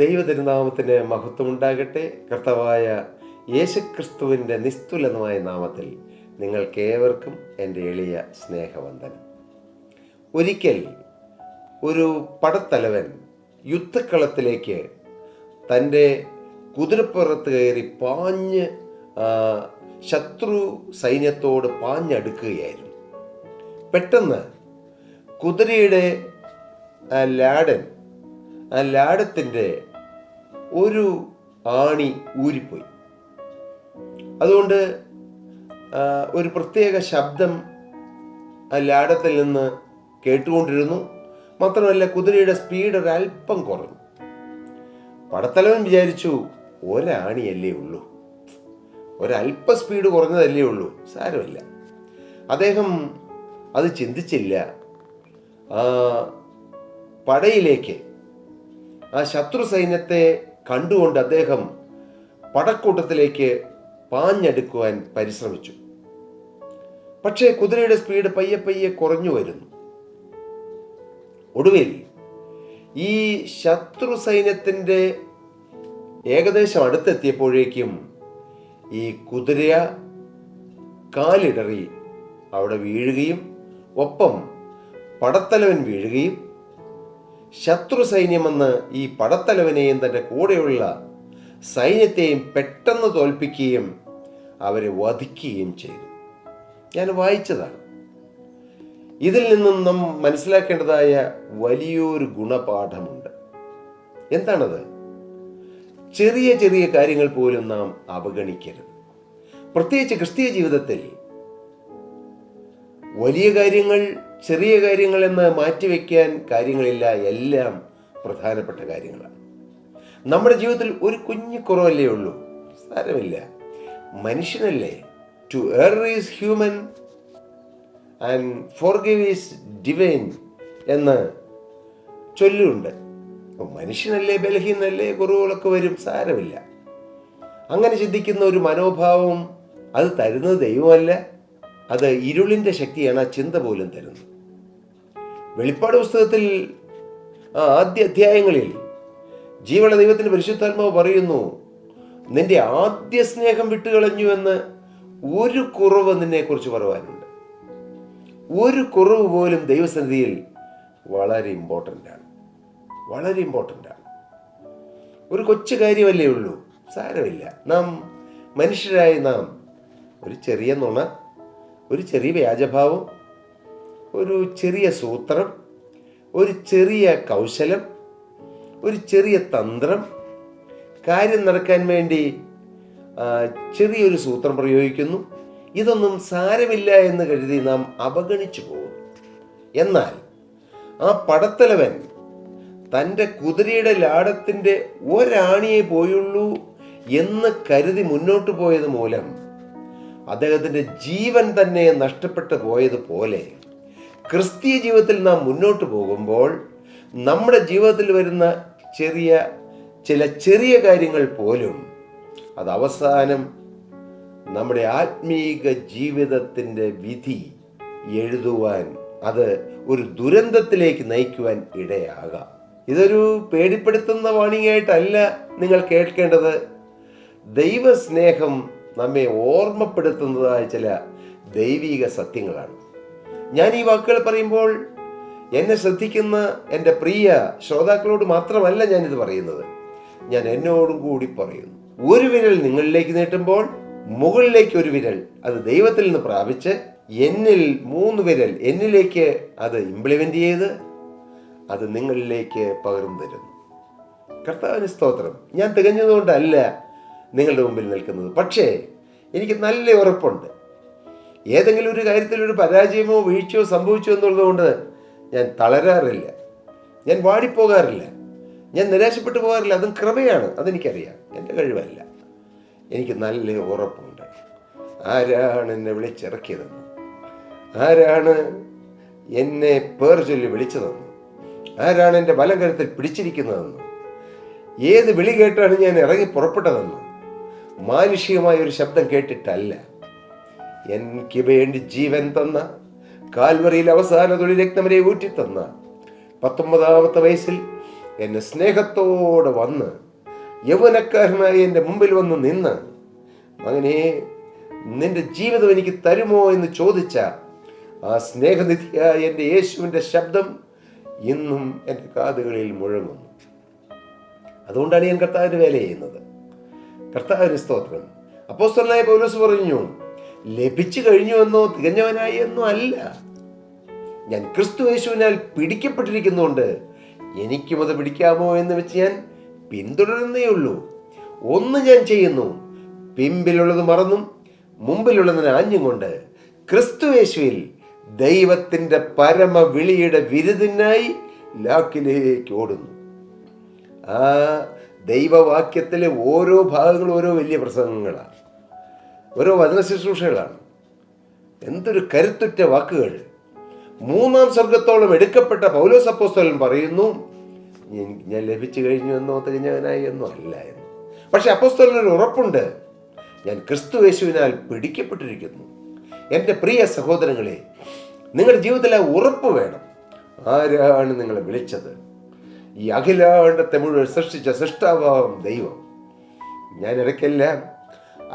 ദൈവതിരുനാമത്തിന് മഹത്വമുണ്ടാകട്ടെ. കർത്താവായ യേശുക്രിസ്തുവിൻ്റെ നിസ്തുലമായ നാമത്തിൽ നിങ്ങൾക്കേവർക്കും എൻ്റെ എളിയ സ്നേഹവന്ദനം. ഒരിക്കൽ ഒരു പടത്തലവൻ യുദ്ധക്കളത്തിലേക്ക് തൻ്റെ കുതിരപ്പുറത്ത് കയറി പാഞ്ഞ് ശത്രു സൈന്യത്തോട് പാഞ്ഞടുക്കുകയായിരുന്നു. പെട്ടെന്ന് കുതിരയുടെ ലാടത്തിൻ്റെ ഒരു ആണി ഊരിപ്പോയി. അതുകൊണ്ട് ഒരു പ്രത്യേക ശബ്ദം ആ ലാടത്തിൽ നിന്ന് കേട്ടുകൊണ്ടിരുന്നു. മാത്രമല്ല, കുതിരയുടെ സ്പീഡ് ഒരല്പം കുറഞ്ഞു. പടത്തലവൻ വിചാരിച്ചു, ഒരാണിയല്ലേ ഉള്ളൂ, ഒരല്പ സ്പീഡ് കുറഞ്ഞതല്ലേ ഉള്ളൂ, സാരമില്ല. അദ്ദേഹം അത് ചിന്തിച്ചില്ല. പടയിലേക്ക് ആ ശത്രു സൈന്യത്തെ കണ്ടുകൊണ്ട് അദ്ദേഹം പടക്കൂട്ടത്തിലേക്ക് പാഞ്ഞെടുക്കുവാൻ പരിശ്രമിച്ചു. പക്ഷേ കുതിരയുടെ സ്പീഡ് പയ്യെ കുറഞ്ഞു വരുന്നു. ഒടുവിൽ ഈ ശത്രു സൈന്യത്തിൻ്റെ ഏകദേശം അടുത്തെത്തിയപ്പോഴേക്കും ഈ കുതിര കാലിടറി അവിടെ വീഴുകയും ഒപ്പം പടത്തലവൻ വീഴുകയും ശത്രു സൈന്യമെന്ന് ഈ പടത്തലവനെയും തൻ്റെ കൂടെയുള്ള സൈന്യത്തെയും പെട്ടെന്ന് തോൽപ്പിക്കുകയും അവരെ വധിക്കുകയും ചെയ്തു. ഞാൻ വായിച്ചതാണ്. ഇതിൽ നിന്നും നാം മനസ്സിലാക്കേണ്ടതായ വലിയൊരു ഗുണപാഠമുണ്ട്. എന്താണത്? ചെറിയ ചെറിയ കാര്യങ്ങൾ പോലും നാം അവഗണിക്കരുത്. പ്രത്യേകിച്ച് ക്രിസ്തീയ ജീവിതത്തിൽ വലിയ കാര്യങ്ങൾ, ചെറിയ കാര്യങ്ങൾ എന്ന് മാറ്റിവെക്കാൻ കാര്യങ്ങളില്ല. എല്ലാം പ്രധാനപ്പെട്ട കാര്യങ്ങളാണ്. നമ്മുടെ ജീവിതത്തിൽ ഒരു കുഞ്ഞു കുറവല്ലേ ഉള്ളൂ, സാരമില്ല, മനുഷ്യനല്ലേ. To error is human and forgive is divine എന്ന് ചൊല്ലുണ്ട്. മനുഷ്യനല്ലേ, ബലഹീനല്ലേ, കുറവുകളൊക്കെ വരും, സാരമില്ല. അങ്ങനെ ചിന്തിക്കുന്ന ഒരു മനോഭാവം അത് തരുന്നത് ദൈവമല്ല, അത് ഇരുളിൻ്റെ ശക്തിയാണ് ആ ചിന്ത പോലും തരുന്നത്. വെളിപ്പാട് പുസ്തകത്തിൽ ആദ്യ അധ്യായങ്ങളിൽ ജീവനുള്ള ദൈവത്തിൻ്റെ പരിശുദ്ധാത്മാവ് പറയുന്നു, നിന്റെ ആദ്യ സ്നേഹം വിട്ടുകളഞ്ഞു എന്ന് ഒരു കുറവ് നിന്നെക്കുറിച്ച് പറയുവാനുണ്ട്. ഒരു കുറവ് പോലും ദൈവസന്നിധിയിൽ വളരെ ഇമ്പോർട്ടൻ്റ് ആണ്, വളരെ ഇമ്പോർട്ടൻ്റ് ആണ്. ഒരു കൊച്ചു കാര്യമല്ലേ ഉള്ളൂ, സാരമില്ല. നാം മനുഷ്യരായ നാം ഒരു ചെറിയ നുണ, ഒരു ചെറിയ വ്യാജഭാവം, ഒരു ചെറിയ സൂത്രം, ഒരു ചെറിയ കൗശലം, ഒരു ചെറിയ തന്ത്രം, കാര്യം നടക്കാൻ വേണ്ടി ചെറിയൊരു സൂത്രം പ്രയോഗിക്കുന്നു. ഇതൊന്നും സാരമില്ല എന്ന് കരുതി നാം അവഗണിച്ചു പോകും. എന്നാൽ ആ പടത്തലവൻ തൻ്റെ കുതിരയുടെ ലാടത്തിൻ്റെ ഒരാണിയെ പോയുള്ളൂ എന്ന് കരുതി മുന്നോട്ട് പോയത് മൂലം അദ്ദേഹത്തിൻ്റെ ജീവൻ തന്നെ നഷ്ടപ്പെട്ടു പോയതുപോലെ ക്രിസ്തീയ ജീവിതത്തിൽ നാം മുന്നോട്ട് പോകുമ്പോൾ നമ്മുടെ ജീവിതത്തിൽ വരുന്ന ചില ചെറിയ കാര്യങ്ങൾ പോലും അത് അവസാനം നമ്മുടെ ആത്മീക ജീവിതത്തിൻ്റെ വിധി എഴുതുവാൻ, അത് ഒരു ദുരന്തത്തിലേക്ക് നയിക്കുവാൻ ഇടയാകാം. ഇതൊരു പേടിപ്പെടുത്തുന്ന വാണിംഗായിട്ടല്ല നിങ്ങൾ കേൾക്കേണ്ടത്. ദൈവസ്നേഹം നമ്മെ ഓർമ്മപ്പെടുത്തുന്നതായ ചില ദൈവിക സത്യങ്ങളാണ്. ഞാൻ ഈ വാക്കുകൾ പറയുമ്പോൾ എന്നെ ശ്രദ്ധിക്കുന്ന എൻ്റെ പ്രിയ ശ്രോതാക്കളോട് മാത്രമല്ല ഞാനിത് പറയുന്നത്, ഞാൻ എന്നോടും കൂടി പറയുന്നു. ഒരു വിരൽ നിങ്ങളിലേക്ക് നീട്ടുമ്പോൾ മുകളിലേക്ക് ഒരു വിരൽ അത് ദൈവത്തിൽ നിന്ന് പ്രാപിച്ച് എന്നിൽ 3 വിരൽ എന്നിലേക്ക് അത് ഇംപ്ലിമെൻ്റ് ചെയ്ത് അത് നിങ്ങളിലേക്ക് പകർന്നു തരുന്നു. കർത്താവിന് സ്തോത്രം. ഞാൻ തികഞ്ഞതുകൊണ്ടല്ല നിങ്ങളുടെ മുമ്പിൽ നിൽക്കുന്നത്, പക്ഷേ എനിക്ക് നല്ല ഉറപ്പുണ്ട്, ഏതെങ്കിലും ഒരു കാര്യത്തിൽ ഒരു പരാജയമോ വീഴ്ചയോ സംഭവിച്ചു എന്നുള്ളതുകൊണ്ട് ഞാൻ തളരാറില്ല, ഞാൻ വാടിപ്പോകാറില്ല, ഞാൻ നിരാശപ്പെട്ടു പോകാറില്ല. അതും കൃപയാണ്, അതെനിക്കറിയാം, എൻ്റെ കഴിവല്ല. എനിക്ക് നല്ല ഉറപ്പുണ്ട്. ആരാണ് എന്നെ വിളിച്ചിറക്കിയതെന്ന്, ആരാണ് എന്നെ പേർ ചൊല്ലി വിളിച്ചതെന്ന്, ആരാണ് എൻ്റെ വലം കരുത്തിൽ പിടിച്ചിരിക്കുന്നതെന്ന്, ഏത് വിളി കേട്ടാണ് ഞാൻ ഇറങ്ങി പുറപ്പെട്ടതെന്ന് മാനുഷികമായ ഒരു ശബ്ദം കേട്ടിട്ടല്ല. എനിക്ക് വേണ്ടി ജീവൻ തന്ന, കാൽവറിയിൽ അവസാന തുള്ളി രക്തം വരെ ഊറ്റിത്തന്ന, 19-ാമത്തെ വയസ്സിൽ എന്നെ സ്നേഹത്തോടെ വന്ന് യൗവനക്കാരനായി എൻ്റെ മുമ്പിൽ വന്ന് നിന്ന്, മകനെ നിന്റെ ജീവിതം എനിക്ക് തരുമോ എന്ന് ചോദിച്ച ആ സ്നേഹനിധിയായ എൻ്റെ യേശുവിൻ്റെ ശബ്ദം ഇന്നും എൻ്റെ കാതുകളിൽ മുഴങ്ങുന്നു. അതുകൊണ്ടാണ് ഞാൻ കർത്താവിന് വേല ചെയ്യുന്നത്. കർത്താവിന് സ്തോത്രം. അപ്പോസ്തലനായ പൗലോസ് പറഞ്ഞു, ലഭിച്ചു കഴിഞ്ഞു എന്നോ തികഞ്ഞവനായി എന്നോ അല്ല, ഞാൻ ക്രിസ്തു യേശുവിനാൽ പിടിക്കപ്പെട്ടിരിക്കുന്നുണ്ട്, എനിക്കും അത് പിടിക്കാമോ എന്ന് വെച്ച് ഞാൻ പിന്തുടരുന്നേ ഉള്ളൂ. ഒന്ന് ഞാൻ ചെയ്യുന്നു, പിമ്പിലുള്ളത് മറന്നും മുമ്പിലുള്ളതിനെ ആഞ്ഞും കൊണ്ട് ക്രിസ്തു യേശുവിൽ ദൈവത്തിൻ്റെ പരമവിളിയുടെ വിരുദിനായി ലാക്കിലേക്ക് ഓടുന്നു. ആ ദൈവവാക്യത്തിലെ ഓരോ ഭാഗങ്ങളും ഓരോ വലിയ പ്രസംഗങ്ങളാണ്, ഓരോ വചന ശുശ്രൂഷകളാണ്. എന്തൊരു കരുത്തുറ്റ വാക്കുകൾ! മൂന്നാം സ്വർഗത്തോളം എടുക്കപ്പെട്ട പൗലോസ് അപ്പോസ്തലൻ പറയുന്നു, ഞാൻ ലഭിച്ചു കഴിഞ്ഞു എന്നോ തികഞ്ഞവനായി എന്നോ അല്ല എന്ന്. പക്ഷെ അപ്പോസ്തലനൊരു ഉറപ്പുണ്ട്, ഞാൻ ക്രിസ്തു യേശുവിനാൽ പിടിക്കപ്പെട്ടിരിക്കുന്നു. എൻ്റെ പ്രിയ സഹോദരങ്ങളെ, നിങ്ങളുടെ ജീവിതത്തിൽ ആ ഉറപ്പ് വേണം. ആരാണ് നിങ്ങളെ വിളിച്ചത്? ഈ അഖിലാണ്ടത്തെ മുഴുവൻ സൃഷ്ടിച്ച സൃഷ്ടാവാം ദൈവം. ഞാൻ ഇടയ്ക്കെല്ലാം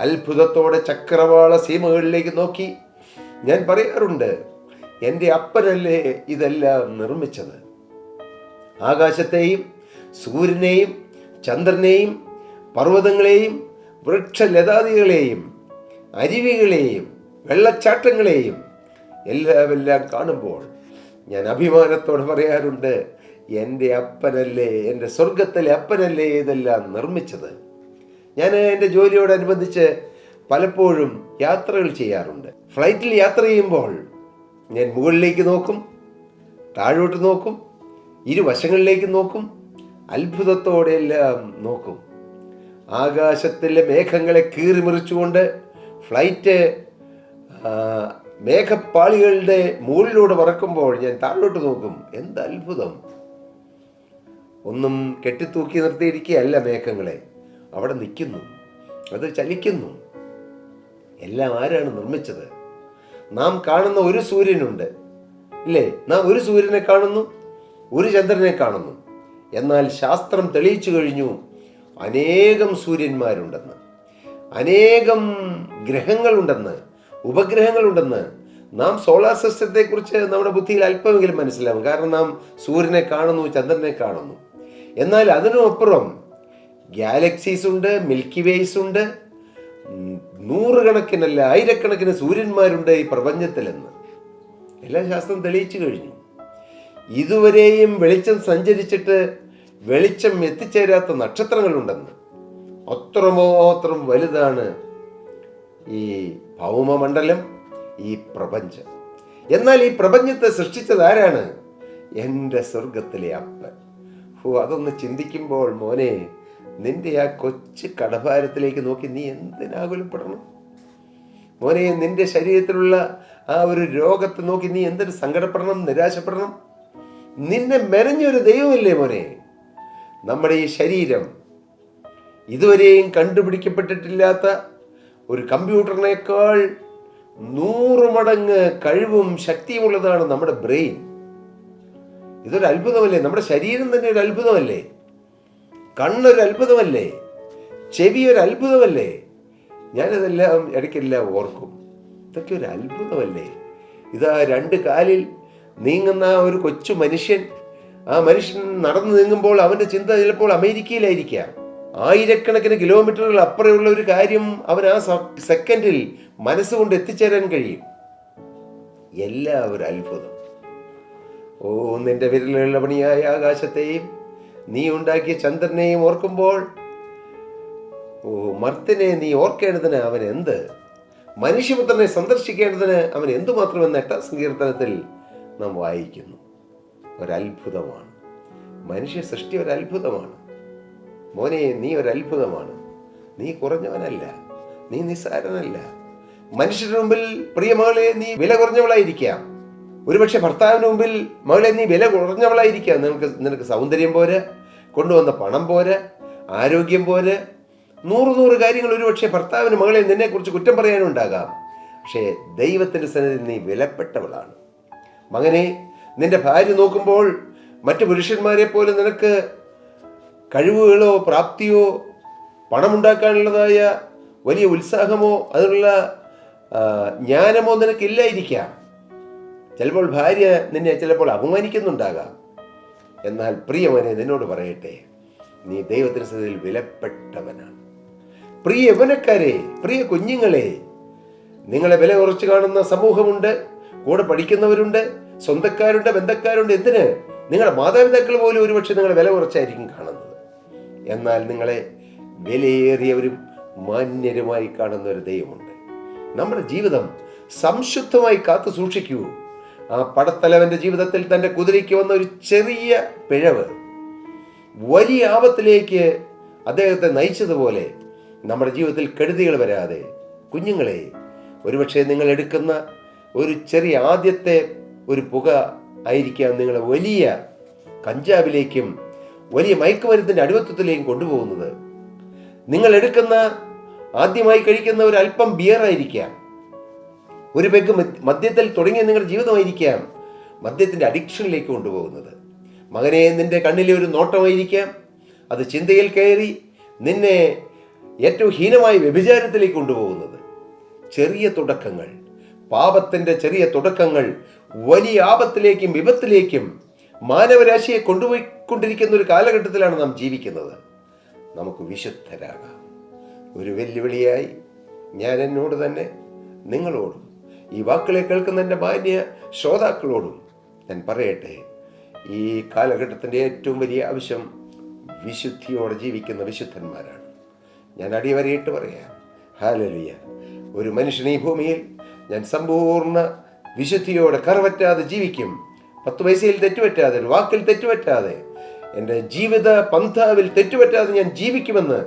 അത്ഭുതത്തോടെ ചക്രവാള സീമകളിലേക്ക് നോക്കി ഞാൻ പറയാറുണ്ട്, എൻ്റെ അപ്പനല്ലേ ഇതെല്ലാം നിർമ്മിച്ചത്? ആകാശത്തെയും സൂര്യനെയും ചന്ദ്രനെയും പർവ്വതങ്ങളെയും വൃക്ഷലതാദികളെയും അരുവികളെയും വെള്ളച്ചാട്ടങ്ങളെയും എല്ലാം കാണുമ്പോൾ ഞാൻ അഭിമാനത്തോടെ പറയാറുണ്ട്, എൻ്റെ അപ്പനല്ലേ, എൻ്റെ സ്വർഗത്തിലെ അപ്പനല്ലേ ഇതെല്ലാം നിർമ്മിച്ചത്. ഞാൻ എൻ്റെ ജോലിയോടനുബന്ധിച്ച് പലപ്പോഴും യാത്രകൾ ചെയ്യാറുണ്ട്. ഫ്ലൈറ്റിൽ യാത്ര ചെയ്യുമ്പോൾ ഞാൻ മുകളിലേക്ക് നോക്കും, താഴോട്ട് നോക്കും, ഇരുവശങ്ങളിലേക്ക് നോക്കും, അത്ഭുതത്തോടെയെല്ലാം നോക്കും. ആകാശത്തിലെ മേഘങ്ങളെ കീറിമുറിച്ചുകൊണ്ട് ഫ്ലൈറ്റ് മേഘപ്പാളികളുടെ മുകളിലൂടെ പറക്കുമ്പോൾ ഞാൻ താഴോട്ട് നോക്കും. എന്ത് അത്ഭുതം! ഒന്നും കെട്ടിത്തൂക്കി നിർത്തിയിരിക്കുകയല്ല മേഘങ്ങളെ, അവിടെ നിൽക്കുന്നു, അത് ചലിക്കുന്നു. എല്ലാം ആരാണ് നിർമ്മിച്ചത്? നാം കാണുന്ന ഒരു സൂര്യനുണ്ട്, ഇല്ലേ? നാം ഒരു സൂര്യനെ കാണുന്നു, ഒരു ചന്ദ്രനെ കാണുന്നു. എന്നാൽ ശാസ്ത്രം തെളിയിച്ചു കഴിഞ്ഞു അനേകം സൂര്യന്മാരുണ്ടെന്ന്, അനേകം ഗ്രഹങ്ങളുണ്ടെന്ന്, ഉപഗ്രഹങ്ങളുണ്ടെന്ന്. നാം സോളാർ സിസ്റ്റത്തെക്കുറിച്ച് നമ്മുടെ ബുദ്ധിയിൽ അല്പമെങ്കിലും മനസ്സിലാവും, കാരണം നാം സൂര്യനെ കാണുന്നു, ചന്ദ്രനെ കാണുന്നു. എന്നാൽ അതിനുമപ്പുറം ഗാലക്സീസ് ഉണ്ട്, മിൽക്കി വേസ് ഉണ്ട്, നൂറുകണക്കിനല്ല ആയിരക്കണക്കിന് സൂര്യന്മാരുണ്ട് ഈ പ്രപഞ്ചത്തിലെന്ന് എല്ലാം ശാസ്ത്രം തെളിയിച്ചു കഴിഞ്ഞു. ഇതുവരെയും വെളിച്ചം സഞ്ചരിച്ചിട്ട് വെളിച്ചം എത്തിച്ചേരാത്ത നക്ഷത്രങ്ങളുണ്ടെന്ന്. അത്രമാത്രം വലുതാണ് ഈ ഭൗമമണ്ഡലം, ഈ പ്രപഞ്ചം. എന്നാൽ ഈ പ്രപഞ്ചത്തെ സൃഷ്ടിച്ചത് ആരാണ്? എൻ്റെ സ്വർഗത്തിലെ അപ്പൻ. അതൊന്ന് ചിന്തിക്കുമ്പോൾ മോനെ, നിന്റെ ആ കൊച്ചു കടഭാരത്തിലേക്ക് നോക്കി നീ എന്തിനാകുലപ്പെടണം? മോനെ, നിന്റെ ശരീരത്തിലുള്ള ആ ഒരു രോഗത്തെ നോക്കി നീ എന്തിനു സങ്കടപ്പെടണം, നിരാശപ്പെടണം? നിന്നെ മെനഞ്ഞൊരു ദൈവമില്ലേ മോനെ? നമ്മുടെ ഈ ശരീരം ഇതുവരെയും കണ്ടുപിടിക്കപ്പെട്ടിട്ടില്ലാത്ത ഒരു കമ്പ്യൂട്ടറിനേക്കാൾ 100 മടങ്ങ് കഴിവും ശക്തിയുമുള്ളതാണ് നമ്മുടെ ബ്രെയിൻ. ഇതൊരു അത്ഭുതമല്ലേ? നമ്മുടെ ശരീരം തന്നെ ഒരു അത്ഭുതമല്ലേ? കണ്ണൊരു അത്ഭുതമല്ലേ? ചെവി ഒരു അത്ഭുതമല്ലേ? ഞാനതെല്ലാം ഇടയ്ക്കെല്ലാം ഓർക്കും. ഇതൊക്കെ ഒരു അത്ഭുതമല്ലേ? ഇതാ 2 കാലിൽ നീങ്ങുന്ന ഒരു കൊച്ചു മനുഷ്യൻ, ആ മനുഷ്യൻ നടന്നു നീങ്ങുമ്പോൾ അവൻ്റെ ചിന്ത ചിലപ്പോൾ അമേരിക്കയിലായിരിക്കാം. ആയിരക്കണക്കിന് കിലോമീറ്ററുകൾ അപ്പുറമുള്ള ഒരു കാര്യം അവൻ ആ സെക്കൻഡിൽ മനസ്സുകൊണ്ട് എത്തിച്ചേരാൻ കഴിയും. എല്ലാം ഒരു അത്ഭുതം. ഓ, നിന്റെ വിരലുള്ള പണിയായ ആകാശത്തെയും നീ ഉണ്ടാക്കിയ ചന്ദ്രനെയും ഓർക്കുമ്പോൾ, ഓ മർത്തിനെ നീ ഓർക്കേണ്ടതിന് അവൻ എന്ത്, മനുഷ്യപുത്രനെ സന്ദർശിക്കേണ്ടതിന് അവൻ എന്തുമാത്രമെന്ന് 8-ാം സങ്കീർത്തനത്തിൽ നാം വായിക്കുന്നു. ഒരത്ഭുതമാണ് മനുഷ്യ സൃഷ്ടി, ഒരത്ഭുതമാണ്. മോനെ, നീ ഒരത്ഭുതമാണ്. നീ കുറഞ്ഞവനല്ല, നീ നിസ്സാരനല്ല. മനുഷ്യരുടെ മുമ്പിൽ പ്രിയമകളെ നീ വില കുറഞ്ഞവളായിരിക്കാം. ഒരുപക്ഷെ ഭർത്താവിന് മുമ്പിൽ മകളെ നീ വില കുറഞ്ഞവളായിരിക്കാം. നിനക്ക് സൗന്ദര്യം പോരെ, കൊണ്ടുവന്ന പണം പോരെ, ആരോഗ്യം പോരെ, 100 കാര്യങ്ങൾ ഒരുപക്ഷെ ഭർത്താവിന് മകളെ നിന്നെക്കുറിച്ച് കുറ്റം പറയാനുണ്ടാകാം. പക്ഷേ ദൈവത്തിൻ്റെ സന്നിധിയിൽ നീ വിലപ്പെട്ടവളാണ്. മകനെ, നിന്റെ ഭാര്യ നോക്കുമ്പോൾ മറ്റു പുരുഷന്മാരെ പോലെ നിനക്ക് കഴിവുകളോ പ്രാപ്തിയോ പണമുണ്ടാക്കാനുള്ളതായ വലിയ ഉത്സാഹമോ അതിനുള്ള ജ്ഞാനമോ നിനക്കില്ലായിരിക്കാം. ചിലപ്പോൾ ഭാര്യ നിന്നെ ചിലപ്പോൾ അപമാനിക്കുന്നുണ്ടാകാം. എന്നാൽ പ്രിയമനെ നിന്നോട് പറയട്ടെ, നീ ദൈവത്തിന് സന്നിധിയിൽ വിലപ്പെട്ടവനാണ്. പ്രിയ യൗവനക്കാരെ, പ്രിയ കുഞ്ഞുങ്ങളെ, നിങ്ങളെ വില കുറച്ച് കാണുന്ന സമൂഹമുണ്ട്, കൂടെ പഠിക്കുന്നവരുണ്ട്, സ്വന്തക്കാരുണ്ട്, ബന്ധക്കാരുണ്ട്. എന്തിന്? നിങ്ങളുടെ മാതാപിതാക്കൾ പോലും ഒരുപക്ഷെ നിങ്ങളെ വില കുറച്ചായിരിക്കും കാണുന്നത്. എന്നാൽ നിങ്ങളെ വിലയേറിയവരും മാന്യരുമായി കാണുന്ന ഒരു ദൈവമുണ്ട്. നമ്മുടെ ജീവിതം സംശുദ്ധമായി കാത്തു സൂക്ഷിക്കൂ. ആ പടത്തലവന്റെ ജീവിതത്തിൽ തൻ്റെ കുതിരയ്ക്ക് വന്ന ഒരു ചെറിയ പിഴവ് വലിയ ആപത്തിലേക്ക് അദ്ദേഹത്തെ നയിച്ചതുപോലെ നമ്മുടെ ജീവിതത്തിൽ കെടുതികൾ വരാതെ, കുഞ്ഞുങ്ങളെ, ഒരുപക്ഷെ നിങ്ങൾ എടുക്കുന്ന ഒരു ചെറിയ ആദ്യത്തെ ഒരു പുക ആയിരിക്കാം നിങ്ങളെ വലിയ കഞ്ചാവിലേക്കും വലിയ മയക്കുമരുന്നിൻ്റെ അടിമത്വത്തിലേക്കും കൊണ്ടുപോകുന്നത്. നിങ്ങൾ എടുക്കുന്ന ആദ്യമായി കഴിക്കുന്ന ഒരു അല്പം ബിയറായിരിക്കാം, ഒരു പെഗ് മദ്യത്തിൽ തുടങ്ങിയ നിങ്ങളുടെ ജീവിതമായിരിക്കാം മദ്യത്തിൻ്റെ അഡിക്ഷനിലേക്ക് കൊണ്ടുപോകുന്നത്. മകനെ, നിന്റെ കണ്ണിലെ ഒരു നോട്ടമായിരിക്കാം അത് ചിന്തയിൽ കയറി നിന്നെ ഏറ്റവും ഹീനമായ വ്യഭിചാരത്തിലേക്ക് കൊണ്ടുപോകുന്നത്. ചെറിയ തുടക്കങ്ങൾ, പാപത്തിൻ്റെ ചെറിയ തുടക്കങ്ങൾ വലിയ ആപത്തിലേക്കും വിപത്തിലേക്കും മാനവരാശിയെ കൊണ്ടുപോയിക്കൊണ്ടിരിക്കുന്ന ഒരു കാലഘട്ടത്തിലാണ് നാം ജീവിക്കുന്നത്. നമുക്ക് വിശുദ്ധരാകാം. ഒരു വെല്ലുവിളിയായി ഞാൻ എന്നോട് തന്നെ, നിങ്ങളോടും, ഈ വാക്കുകളെ കേൾക്കുന്ന എൻ്റെ മാന്യ ശ്രോതാക്കളോടും ഞാൻ പറയട്ടെ, ഈ കാലഘട്ടത്തിൻ്റെ ഏറ്റവും വലിയ ആവശ്യം വിശുദ്ധിയോടെ ജീവിക്കുന്ന വിശുദ്ധന്മാരാണ്. ഞാൻ അടിവരയിട്ട് പറയാം, ഹല്ലേലൂയ. ഒരു മനുഷ്യൻ ഈ ഭൂമിയിൽ ഞാൻ സമ്പൂർണ്ണ വിശുദ്ധിയോടെ കറവറ്റാതെ ജീവിക്കും. 10 പൈസയിൽ തെറ്റുപറ്റാതെ, ഒരു വാക്കിൽ തെറ്റുപറ്റാതെ, എൻ്റെ ജീവിത പന്ഥാവിൽ തെറ്റുപറ്റാതെ ഞാൻ ജീവിക്കുമെന്ന്,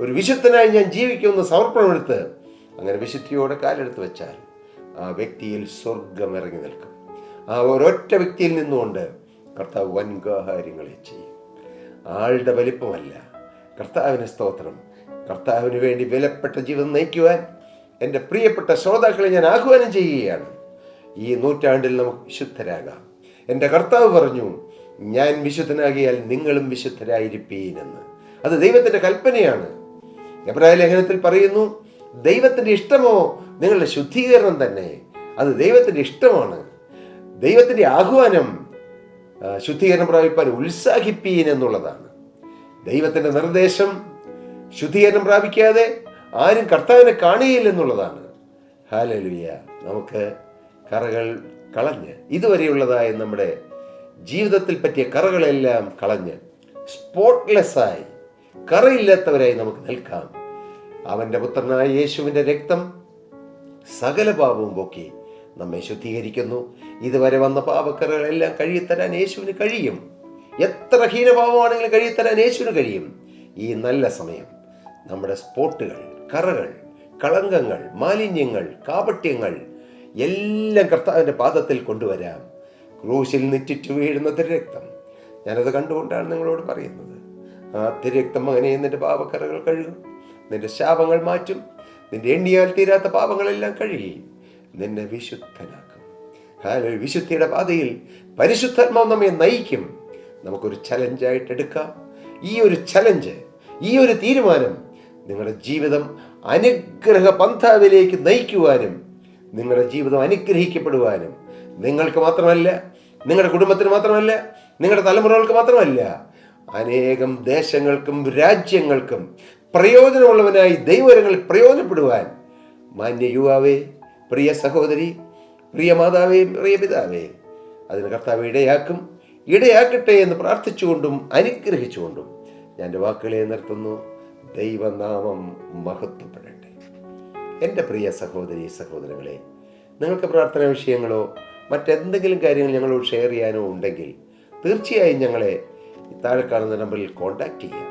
ഒരു വിശുദ്ധനായി ഞാൻ ജീവിക്കുമെന്ന് സമർപ്പണമെടുത്ത് അങ്ങനെ വിശുദ്ധിയോടെ കാലെടുത്ത് വെച്ചാൽ ആ വ്യക്തിയിൽ സ്വർഗം ഇറങ്ങി നിൽക്കും. ആ ഒരൊറ്റ വ്യക്തിയിൽ നിന്നുകൊണ്ട് കർത്താവ് വൻകാര്യങ്ങളെ ചെയ്യും. ആളുടെ വലിപ്പമല്ല, കർത്താവിന് സ്തോത്രം. കർത്താവിന് വേണ്ടി വിലപ്പെട്ട ജീവിതം നയിക്കുവാൻ എൻ്റെ പ്രിയപ്പെട്ട ശ്രോതാക്കളെ ഞാൻ ആഹ്വാനം ചെയ്യുകയാണ്. ഈ നൂറ്റാണ്ടിൽ നമുക്ക് വിശുദ്ധരാകാം. എൻ്റെ കർത്താവ് പറഞ്ഞു, ഞാൻ വിശുദ്ധനാകിയാൽ നിങ്ങളും വിശുദ്ധരായിരിപ്പീനെന്ന്. അത് ദൈവത്തിൻ്റെ കൽപ്പനയാണ്. എബ്രായ ലേഖനത്തിൽ പറയുന്നു, ദൈവത്തിൻ്റെ ഇഷ്ടമോ നിങ്ങളുടെ ശുദ്ധീകരണം തന്നെ. അത് ദൈവത്തിൻ്റെ ഇഷ്ടമാണ്. ദൈവത്തിൻ്റെ ആഹ്വാനം ശുദ്ധീകരണം പ്രാപിപ്പാൻ ഉത്സാഹിപ്പീൻ എന്നുള്ളതാണ്. ദൈവത്തിൻ്റെ നിർദ്ദേശം ശുദ്ധീകരണം പ്രാപിക്കാതെ ആരും കർത്താവിനെ കാണുകയില്ലെന്നുള്ളതാണ്. ഹല്ലേലൂയ. നമുക്ക് കറകൾ കളഞ്ഞ്, ഇതുവരെയുള്ളതായ നമ്മുടെ ജീവിതത്തിൽ പറ്റിയ കറകളെല്ലാം കളഞ്ഞ് സ്പോട്ട്ലെസ്സായി, കറയില്ലാത്തവരായി നമുക്ക് നിൽക്കാം. അവൻ്റെ പുത്രനായ യേശുവിൻ്റെ രക്തം സകല പാപവും പോക്കി നമ്മെ ശുദ്ധീകരിക്കുന്നു. ഇതുവരെ വന്ന പാപക്കറകളെല്ലാം കഴുകിത്തരാൻ യേശുവിന് കഴിയും. എത്ര ഹീനപാപമാണെങ്കിലും കഴുകിത്തരാൻ യേശുവിന് കഴിയും. ഈ നല്ല സമയം നമ്മുടെ സ്പോട്ടുകൾ, കറകൾ, കളങ്കങ്ങൾ, മാലിന്യങ്ങൾ, കാപട്യങ്ങൾ എല്ലാം കർത്താവിൻ്റെ പാദത്തിൽ കൊണ്ടുവരാം. ക്രൂശിൽ നിറ്റിറ്റു വീഴുന്ന തിരുരക്തം, ഞാനത് കണ്ടുകൊണ്ടാണ് നിങ്ങളോട് പറയുന്നത്. ആ തിരുരക്തം മകനെ നിന്റെ പാപക്കറകൾ കഴുകും, നിന്റെ ശാപങ്ങൾ മാറ്റും, നിന്റെ എണ്ണിയാൽ തീരാത്ത പാപങ്ങളെല്ലാം കഴുകി നിന്നെ വിശുദ്ധനാക്കും. വിശുദ്ധിയുടെ പാതയിൽ പരിശുദ്ധാത്മാവ് നമ്മെ നയിക്കും. നമുക്കൊരു ചലഞ്ചായിട്ട് എടുക്കാം. ഈ ഒരു ചലഞ്ച്, ഈ ഒരു തീരുമാനം നിങ്ങളുടെ ജീവിതം അനുഗ്രഹ പന്ഥാവിലേക്ക് നയിക്കുവാനും നിങ്ങളുടെ ജീവിതം അനുഗ്രഹിക്കപ്പെടുവാനും, നിങ്ങൾക്ക് മാത്രമല്ല, നിങ്ങളുടെ കുടുംബത്തിന് മാത്രമല്ല, നിങ്ങളുടെ തലമുറകൾക്ക് മാത്രമല്ല, അനേകം ദേശങ്ങൾക്കും രാജ്യങ്ങൾക്കും പ്രയോജനമുള്ളവനായി ദൈവങ്ങളിൽ പ്രയോജനപ്പെടുവാൻ മാന്യ യുവാവേ, പ്രിയ സഹോദരി, പ്രിയ മാതാവേ, പ്രിയ പിതാവേ, അതിന് കർത്താവ് ഇടയാക്കട്ടെ എന്ന് പ്രാർത്ഥിച്ചുകൊണ്ടും അനുഗ്രഹിച്ചുകൊണ്ടും ഞാൻ എൻ്റെ വാക്കുകളെ നിർത്തുന്നു. ദൈവനാമം മഹത്വപ്പെടട്ടെ. എൻ്റെ പ്രിയ സഹോദരി സഹോദരങ്ങളെ, നിങ്ങൾക്ക് പ്രാർത്ഥനാ വിഷയങ്ങളോ മറ്റെന്തെങ്കിലും കാര്യങ്ങൾ ഞങ്ങളോട് ഷെയർ ചെയ്യാനോ ഉണ്ടെങ്കിൽ തീർച്ചയായും ഞങ്ങളെ താഴെ കാണുന്ന നമ്പറിൽ കോൺടാക്റ്റ് ചെയ്യാം.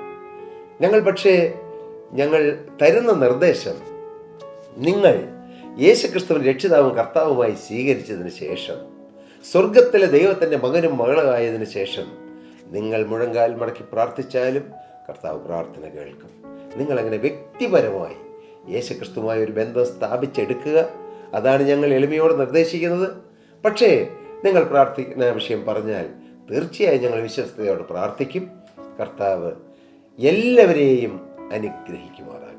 ഞങ്ങൾ തരുന്ന നിർദ്ദേശം, നിങ്ങൾ യേശുക്രിസ്തുവിനെ രക്ഷിതാവും കർത്താവുമായി സ്വീകരിച്ചതിന് ശേഷം, സ്വർഗത്തിലെ ദൈവത്തിൻ്റെ മകനും മകളായതിനു ശേഷം നിങ്ങൾ മുഴങ്കാൽ മടക്കി പ്രാർത്ഥിച്ചാലും കർത്താവ് പ്രാർത്ഥന കേൾക്കും. നിങ്ങളങ്ങനെ വ്യക്തിപരമായി യേശുക്രിസ്തുവുമായി ഒരു ബന്ധം സ്ഥാപിച്ചെടുക്കുക. അതാണ് ഞങ്ങൾ എളിമയോട് നിർദ്ദേശിക്കുന്നത്. പക്ഷേ നിങ്ങൾ പ്രാർത്ഥിക്കുന്ന വിഷയം പറഞ്ഞാൽ തീർച്ചയായും ഞങ്ങൾ വിശ്വസ്തയോടെ പ്രാർത്ഥിക്കും. കർത്താവ് എല്ലാവരെയും അനുഗ്രഹിക്കുമാറാകട്ടെ.